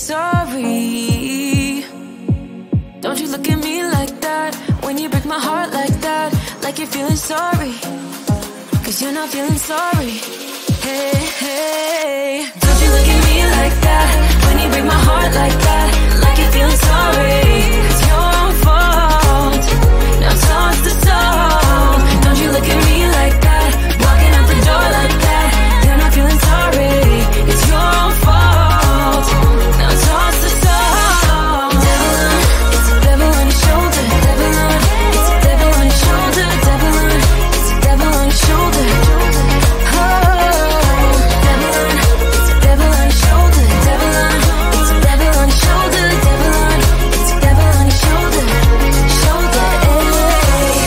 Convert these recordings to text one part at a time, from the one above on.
sorry. Don't you look at me like that when you break my heart like that, like you're feeling sorry, 'cause you're not feeling sorry. Hey, hey. Don't you look at me like that when you break my heart like that, like you're feeling sorry. It's your fault. Now toss the soul. Don't you look at me like that, walking out the door like that. You're not feeling sorry. It's your fault. Now toss the soul. Devil on, it's a devil on your shoulder. Devil on, it's a devil on your shoulder. Devil on, it's a devil on your shoulder. Oh, devil on, it's a devil on your shoulder. Devil on, it's a devil on your shoulder. Devil on, it's a devil on your shoulder. Shoulder, eh.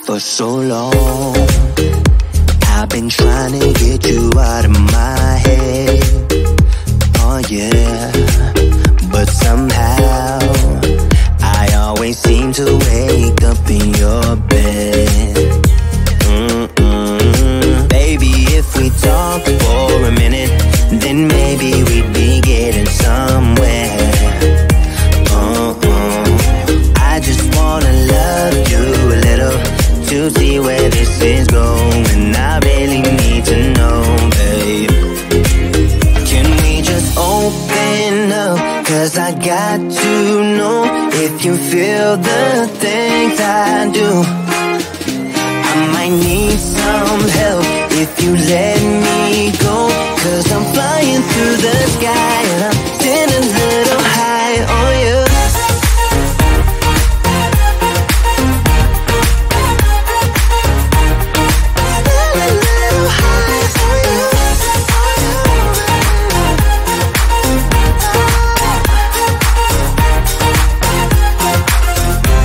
For so long, I've been trying to get you out of my head. Oh yeah, but somehow I always seem to wake up in your bed. Baby, if we talk for a minute, then maybe we'd be getting somewhere. I just wanna love you a little to see where this is going. I really need to know, babe. Can we just open up? 'Cause I got to know if you feel the things I do. I might need some help if you let me go. 'Cause I'm flying through the sky and I'm sitting a little high on you.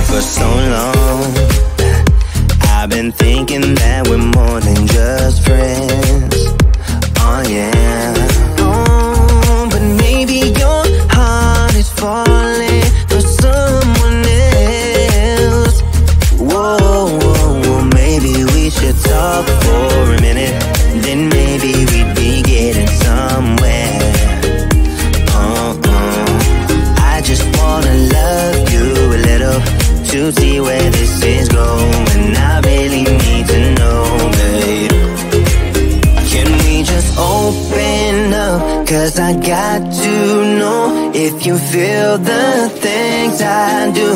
For so long, I've been thinking that we're more than just friends. Oh yeah. Oh, but maybe your heart is falling for someone else. Whoa, whoa, whoa, maybe we should talk for a minute. Then maybe we'd be getting somewhere. I just wanna love you a little to see where this is going. I really need to know, babe. Can we just open up? 'Cause I got to know if you feel the things I do.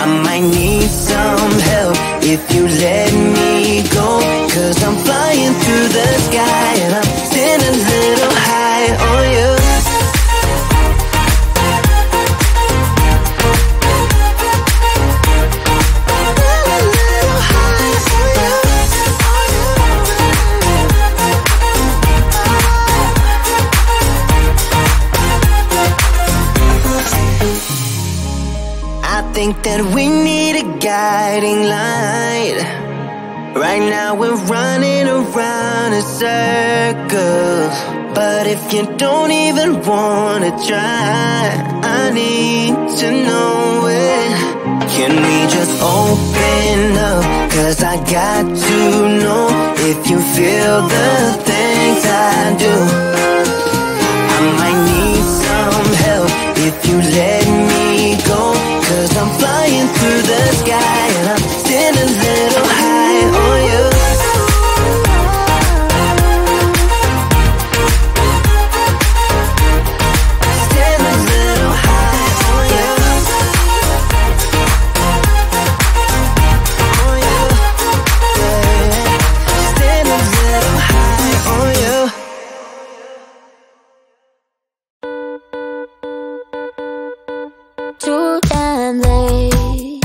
I might need some help if you let me go. 'Cause I'm flying through the sky and I'm sitting a little high on you. I think that we need a guiding light. Right now we're running around in circles. But if you don't even wanna try, I need to know it. Can we just open up? 'Cause I got to know if you feel the things I do. I might need some help if you let me go. 'Cause I'm flying through the sky and I'm sitting a little high on you. Sitting a little high on you. On you. Yeah. Sitting a little high on you. Too damn late.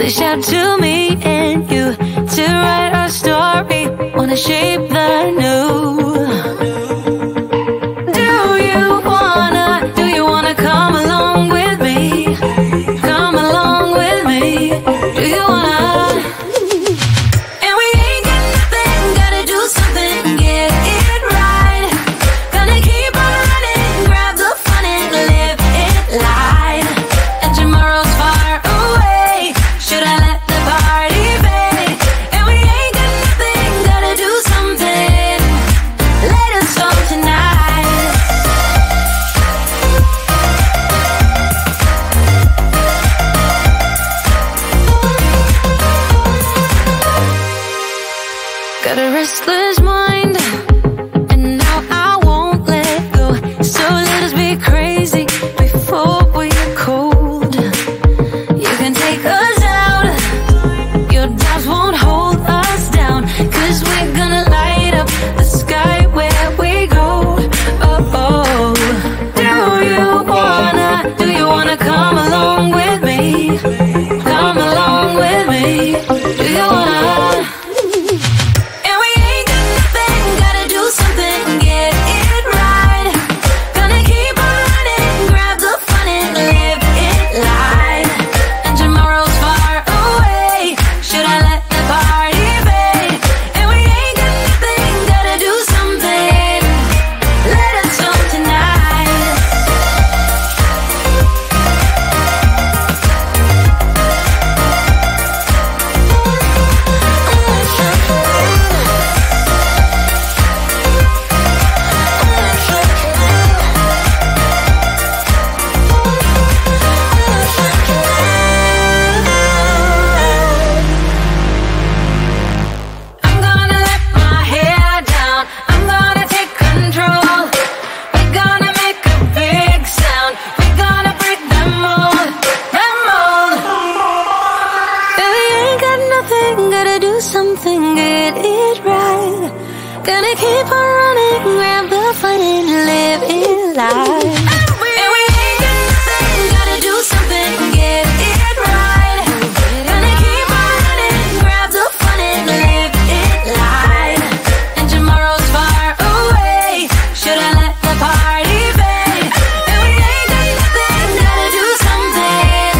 Dish out to me and you to write our story. Wanna shape the new. Do you wanna come along with me? Come along with me. Do you wanna? And we ain't got nothing, gotta do something, get it right. Gonna keep on running, grab the fun and live it light. And tomorrow's far away, should I let the party fade? And we ain't got nothing, gotta do something, let us go tonight. Got a restless mind, and now I won't let go. So let us be crazy before we are cold. You can take us out, your doubts won't hold us down. 'Cause we're gonna light up the sky where we go. Oh, oh. Do you wanna come along with me? Come along with me. Do you wanna? And we ain't got nothing, gotta do something, get it right. Gonna keep on running, grab the fun and live it light. And tomorrow's far away, should I let the party fade? And we ain't got nothing, gotta do something, let us go tonight. I'm gonna let my hair down, I'm gonna take control. We're gonna make a big sound, we're gonna break them mold, them mold. Baby, ain't got nothing, gotta do something, get it right. Gonna keep on running, grab the fun and live it life. And we ain't got nothing, gotta do something, get it right. Gonna keep on running, grab the fun and live it light. And tomorrow's far away, should I let the party fade? And we ain't got nothing, gotta do something,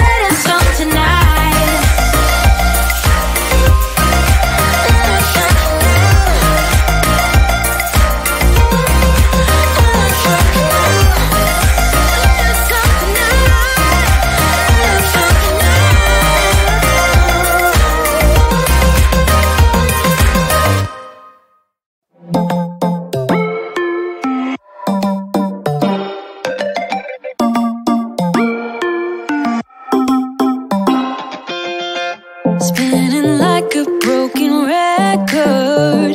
let us go tonight. Spinning like a broken record.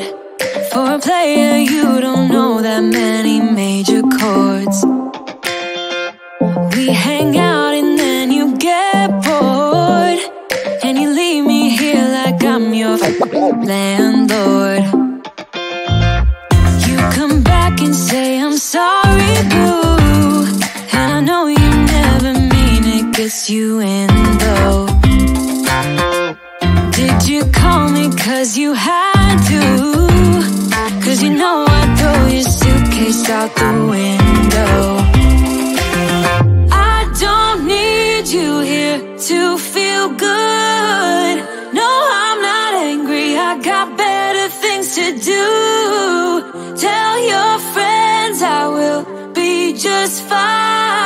For a player, you don't know that many major chords. We hang out and then you get bored, and you leave me here like I'm your landlord. You come back and say I'm sorry, boo, and I know you never mean it, gets you in though. Did you call me 'cause you had to? 'Cause you know I'd throw your suitcase out the window. I don't need you here to feel good. No, I'm not angry, I got better things to do. Tell your friends I will be just fine.